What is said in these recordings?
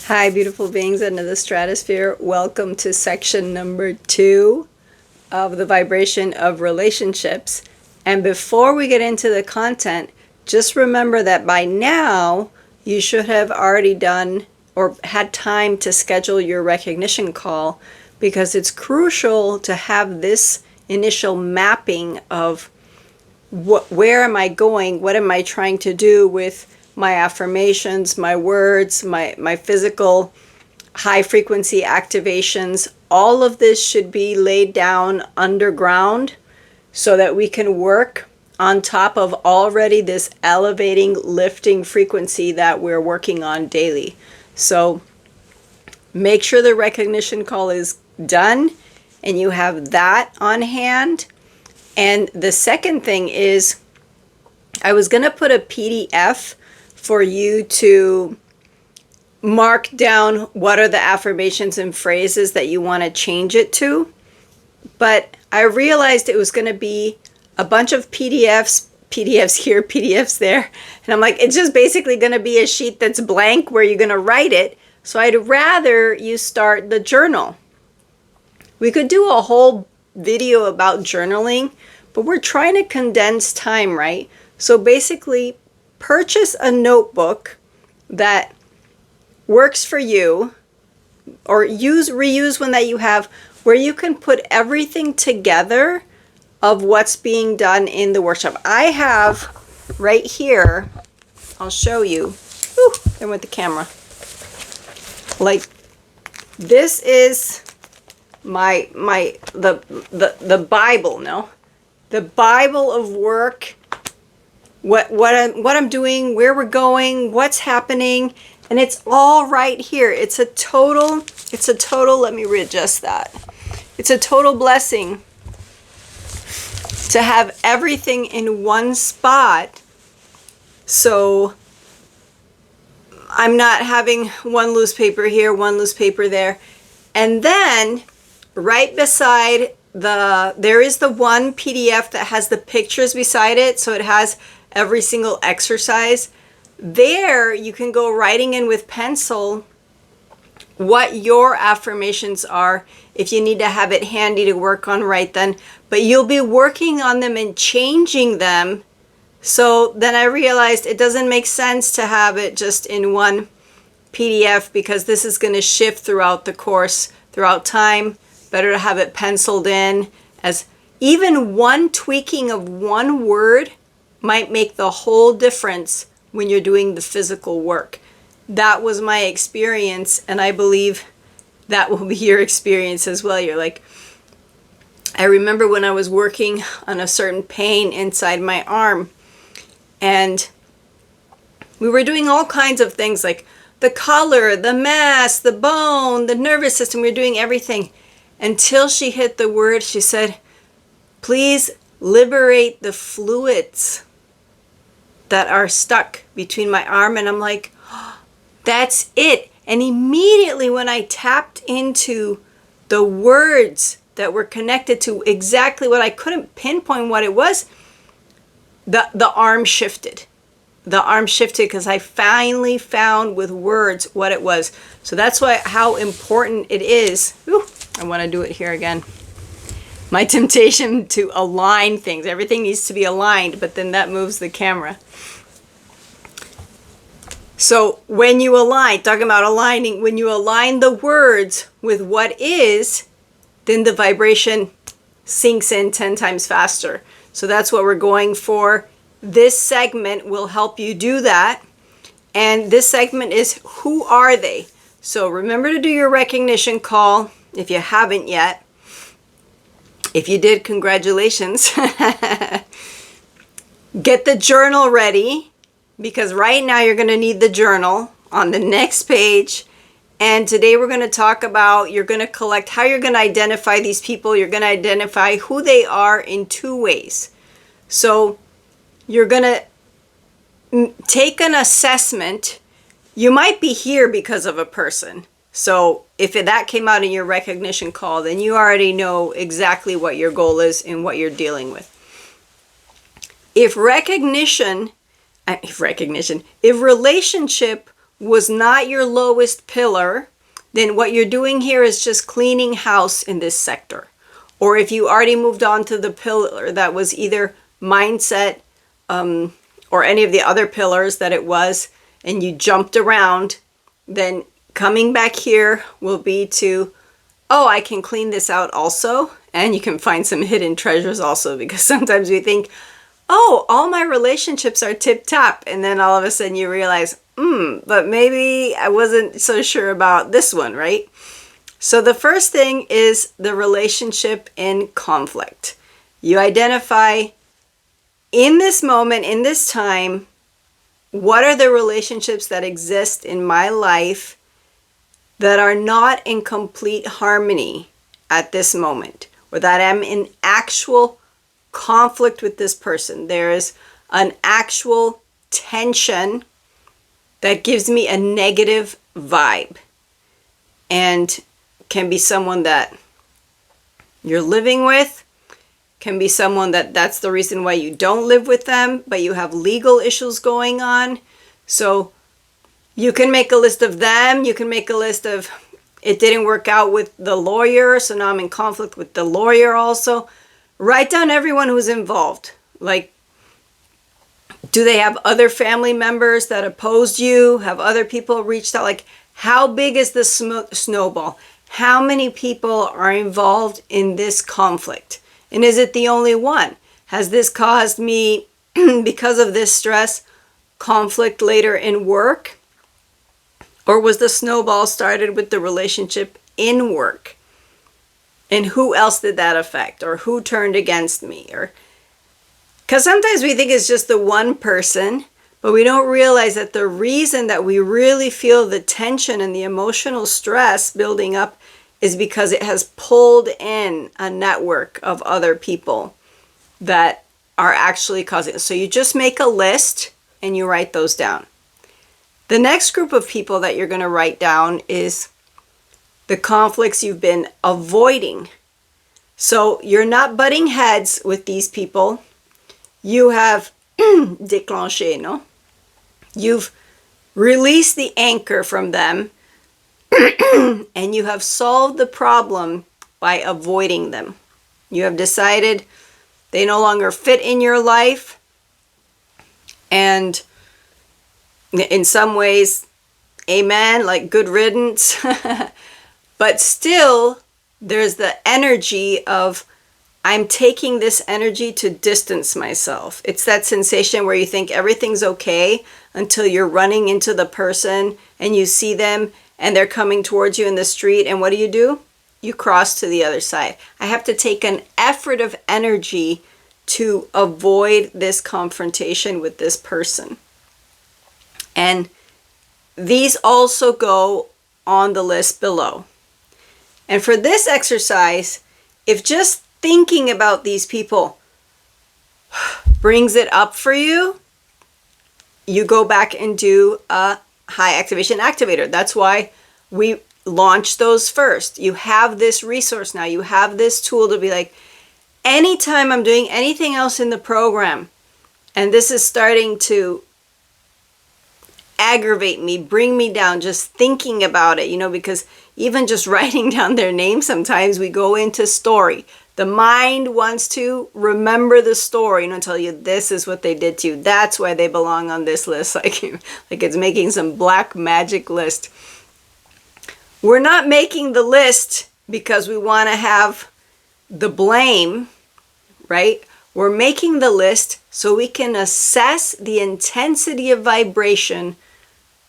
Hi, beautiful beings under the stratosphere. Welcome to section number 2 of the vibration of relationships. And before we get into the content, just remember that by now you should have already done or had time to schedule your recognition call, because it's crucial to have this initial mapping of where am I going, what am I trying to do with my affirmations, my words, my physical high frequency activations. All of this should be laid down underground so that we can work on top of already this elevating, lifting frequency that we're working on daily. So make sure the recognition call is done and you have that on hand. And the second thing is, I was going to put a PDF for you to mark down what are the affirmations and phrases that you want to change it to. But I realized it was going to be a bunch of PDFs here, PDFs there. And I'm like, it's just basically going to be a sheet that's blank where you're going to write it. So I'd rather you start the journal. We could do a whole video about journaling, but we're trying to condense time, right? So basically, purchase a notebook that works for you, or reuse one that you have, where you can put everything together of what's being done in the workshop. I have right here, I'll show you. Ooh, there went the camera. Like, this is the Bible, no? The Bible of work. What I'm doing, where we're going, what's happening, and it's all right here. It's a total, let me readjust that. It's a total blessing to have everything in one spot. So I'm not having one loose paper here, one loose paper there. And then right beside there is the one PDF that has the pictures beside it. So it has every single exercise. There you can go writing in with pencil what your affirmations are if you need to have it handy to work on right then. But you'll be working on them and changing them. So then I realized it doesn't make sense to have it just in one PDF, because this is going to shift throughout the course, throughout time. Better to have it penciled in, as even one tweaking of one word might make the whole difference when you're doing the physical work. That was my experience, and I believe that will be your experience as well. You're like, I remember when I was working on a certain pain inside my arm, and we were doing all kinds of things like the color, the mass, the bone, the nervous system. We were doing everything until she hit the word. She said, please liberate the fluids that are stuck between my arm. And I'm like, oh, that's it. And immediately when I tapped into the words that were connected to exactly what I couldn't pinpoint what it was, the arm shifted. The arm shifted because I finally found with words what it was. So that's how important it is. Ooh, I want to do it here again. My temptation to align things. Everything needs to be aligned, but then that moves the camera. So when you align, talking about aligning, when you align the words with what is, then the vibration sinks in 10 times faster. So that's what we're going for. This segment will help you do that. And this segment is, who are they? So remember to do your recognition call if you haven't yet. If you did, congratulations. Get the journal ready, because right now you're going to need the journal on the next page. And today we're going to talk about, you're going to collect how you're going to identify these people. You're going to identify who they are in 2 ways. So you're going to take an assessment. You might be here because of a person. So if that came out in your recognition call, then you already know exactly what your goal is and what you're dealing with. If relationship was not your lowest pillar, then what you're doing here is just cleaning house in this sector. Or if you already moved on to the pillar that was either mindset or any of the other pillars that it was, and you jumped around, then coming back here will be to, oh, I can clean this out also. And you can find some hidden treasures also, because sometimes we think, oh, all my relationships are tip-top. And then all of a sudden you realize, but maybe I wasn't so sure about this one, right? So the first thing is the relationship in conflict. You identify in this moment, in this time, what are the relationships that exist in my life that are not in complete harmony at this moment, or that I'm in actual conflict with this person. There is an actual tension that gives me a negative vibe, and can be someone that you're living with, can be someone that's the reason why you don't live with them, but you have legal issues going on. So you can make a list of them. You can make a list of, it didn't work out with the lawyer, so now I'm in conflict with the lawyer also. Write down everyone who's involved. Like, do they have other family members that opposed you? Have other people reached out? Like, how big is the snowball? How many people are involved in this conflict? And is it the only one? Has this caused me, because of this stress, conflict later in work? Or was the snowball started with the relationship in work? And who else did that affect? Or who turned against me? Or because sometimes we think it's just the one person, but we don't realize that the reason that we really feel the tension and the emotional stress building up is because it has pulled in a network of other people that are actually causing it. So you just make a list and you write those down. The next group of people that you're going to write down is the conflicts you've been avoiding. So you're not butting heads with these people. You have déclenché, no? You've released the anchor from them, and you have solved the problem by avoiding them. You have decided they no longer fit in your life, and in some ways, amen, like good riddance. But still, there's the energy of, I'm taking this energy to distance myself. It's that sensation where you think everything's okay until you're running into the person and you see them and they're coming towards you in the street. And what do? You cross to the other side. I have to take an effort of energy to avoid this confrontation with this person. And these also go on the list below. And for this exercise, if just thinking about these people brings it up for you, you go back and do a high activation activator. That's why we launch those first. You have this resource now. You have this tool to be like, anytime I'm doing anything else in the program, and this is starting to aggravate me, bring me down, just thinking about it, because even just writing down their name, sometimes we go into story. The mind wants to remember the story, tell you this is what they did to you. That's why they belong on this list, like it's making some black magic list. We're not making the list because we want to have the blame, right? We're making the list so we can assess the intensity of vibration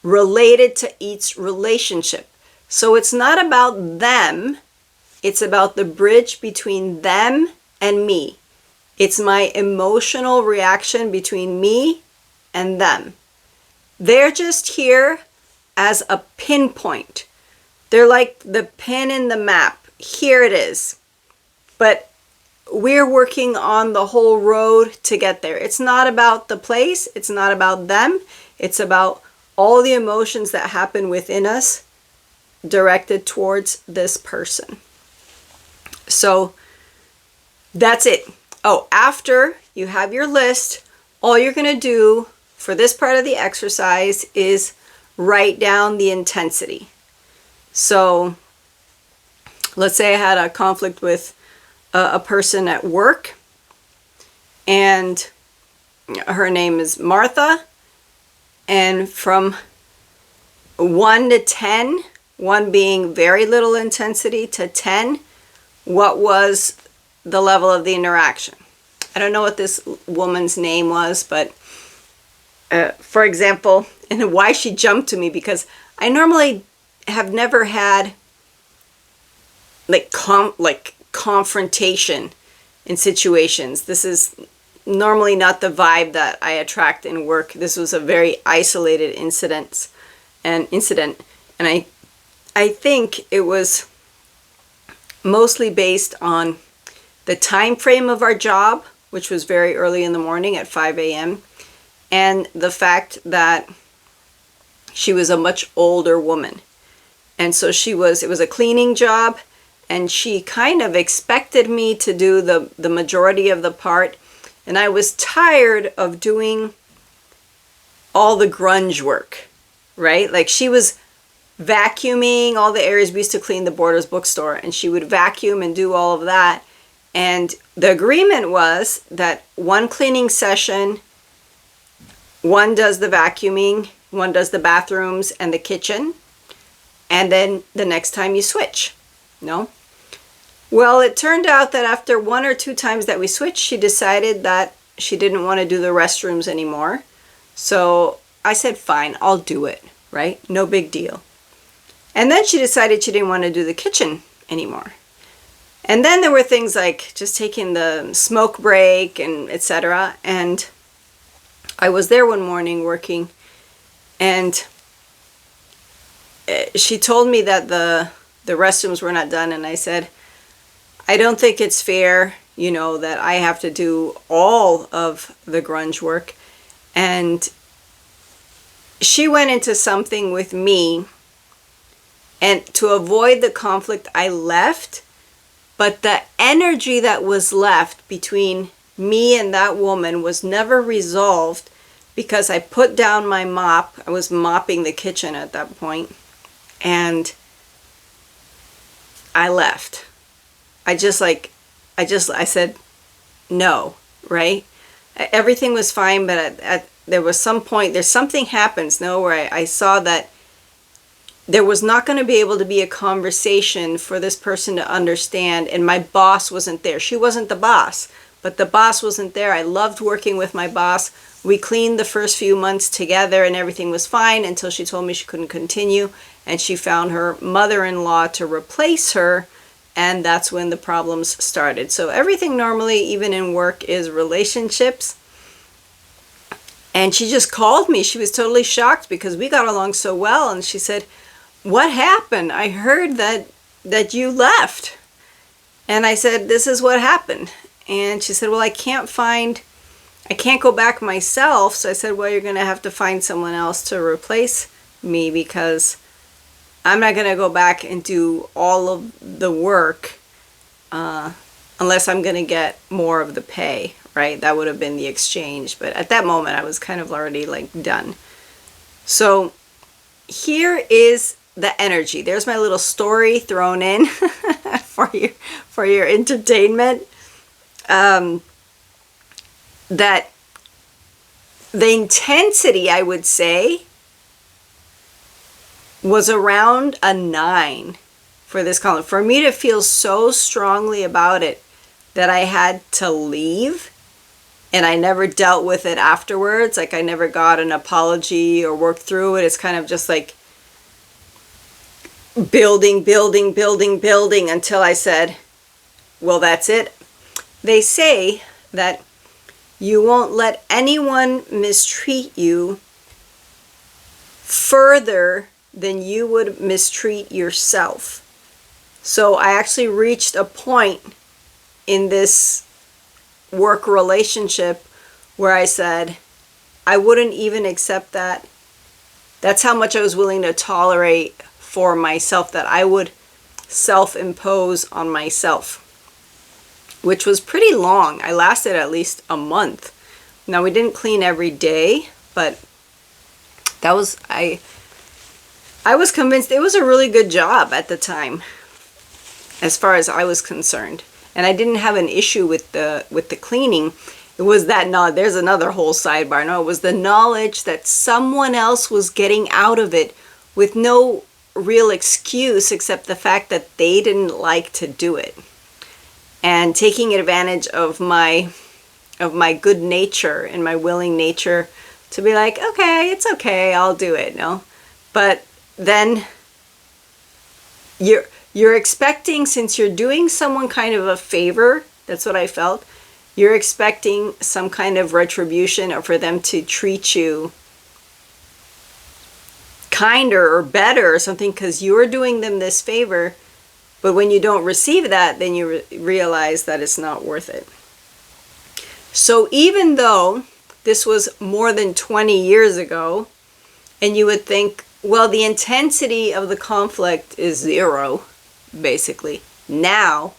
related to each relationship. So it's not about them. It's about the bridge between them and me. It's my emotional reaction between me and them. They're just here as a pinpoint. They're like the pin in the map. Here it is. But we're working on the whole road to get there. It's not about the place. It's not about them. It's about all the emotions that happen within us directed towards this person. So that's it. Oh, after you have your list, all you're going to do for this part of the exercise is write down the intensity. So let's say I had a conflict with a person at work, and her name is Martha, and from 1 to 10, 1 being very little intensity to 10, what was the level of the interaction? I don't know what this woman's name was, but for example, and why she jumped to me, because I normally have never had like confrontation in situations. This is normally not the vibe that I attract in work. This was a very isolated incident, and I think it was mostly based on the time frame of our job, which was very early in the morning at 5 a.m., and the fact that she was a much older woman. And so it was a cleaning job, and she kind of expected me to do the majority of the part, and I was tired of doing all the grunge work, right? Like, she was vacuuming all the areas. We used to clean the Borders bookstore, and she would vacuum and do all of that. And the agreement was that 1 cleaning session, 1 does the vacuuming, 1 does the bathrooms and the kitchen, and then the next time you switch. No? Well, it turned out that after 1 or 2 times that we switched, she decided that she didn't want to do the restrooms anymore. So I said, fine, I'll do it, right? No big deal. And then she decided she didn't want to do the kitchen anymore. And then there were things like just taking the smoke break and etc. And I was there one morning working, and she told me that the restrooms were not done, and I said, I don't think it's fair, that I have to do all of the grunge work. And she went into something with me, and to avoid the conflict, I left. But the energy that was left between me and that woman was never resolved, because I put down my mop. I was mopping the kitchen at that point, and I left. I said no, right? Everything was fine, but there was some point, something happens, where I saw that there was not going to be able to be a conversation for this person to understand, and my boss wasn't there. She wasn't the boss, but the boss wasn't there. I loved working with my boss. We cleaned the first few months together, and everything was fine until she told me she couldn't continue, and she found her mother-in-law to replace her, and that's when the problems started. So everything normally, even in work, is relationships. And she just called me. She was totally shocked because we got along so well, and she said, what happened? I heard that you left. And I said, this is what happened. And she said, well, I can't go back myself. So I said, well, you're going to have to find someone else to replace me, because I'm not going to go back and do all of the work unless I'm going to get more of the pay, right? That would have been the exchange. But at that moment, I was kind of already done. So here is the energy. There's my little story thrown in for your entertainment. That the intensity, I would say, was around a 9 for this column. For me to feel so strongly about it that I had to leave, and I never dealt with it afterwards. I never got an apology or worked through it. It's kind of just building until I said, well, that's it. They say that you won't let anyone mistreat you further than you would mistreat yourself. So I actually reached a point in this work relationship where I said I wouldn't even accept that. That's how much I was willing to tolerate for myself, that I would self-impose on myself, which was pretty long. I lasted at least a month. Now, we didn't clean every day, but that was, I I was convinced it was a really good job at the time, as far as I was concerned. And I didn't have an issue with the cleaning. It was that, no, there's another whole sidebar. No, it was the knowledge that someone else was getting out of it with no real excuse except the fact that they didn't like to do it. And taking advantage of my good nature and my willing nature to be like, okay, it's okay, I'll do it, no? But then you're expecting, since you're doing someone kind of a favor, that's what I felt, you're expecting some kind of retribution or for them to treat you kinder or better or something because you're doing them this favor. But when you don't receive that, then you realize that it's not worth it. So even though this was more than 20 years ago, and you would think, well, the intensity of the conflict is 0, basically. Now,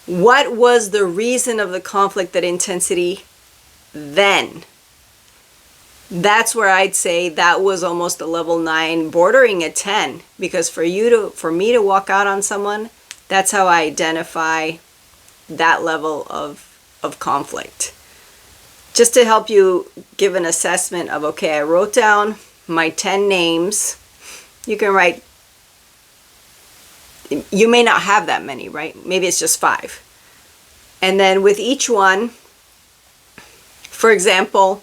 what was the reason of the conflict, that intensity then? That's where I'd say that was almost a level 9, bordering a 10. Because for me to walk out on someone, that's how I identify that level of conflict. Just to help you give an assessment of, okay, I wrote down my 10 names. You can write, you may not have that many, right? Maybe it's just 5. And then with each one, for example,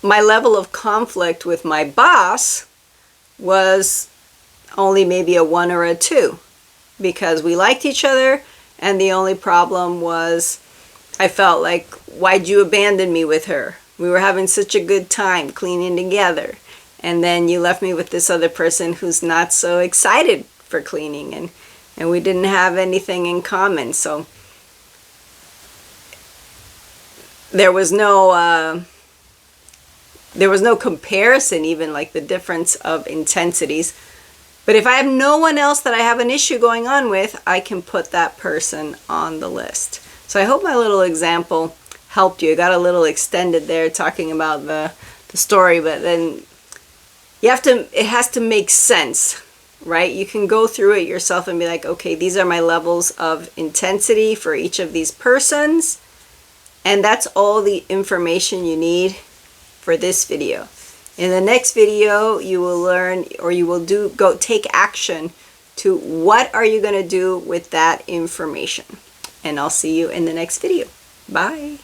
my level of conflict with my boss was only maybe a 1 or a 2 because we liked each other, and the only problem was I felt like, why'd you abandon me with her? We were having such a good time cleaning together, and then you left me with this other person who's not so excited for cleaning, and we didn't have anything in common. So there was no comparison, even like the difference of intensities. But if I have no one else that I have an issue going on with, I can put that person on the list. So I hope my little example helped you. I got a little extended there talking about the story, but then it has to make sense, right? You can go through it yourself and be like, okay, these are my levels of intensity for each of these persons. And that's all the information you need for this video. In the next video, you will learn, or you will go take action to what are you going to do with that information. And I'll see you in the next video. Bye.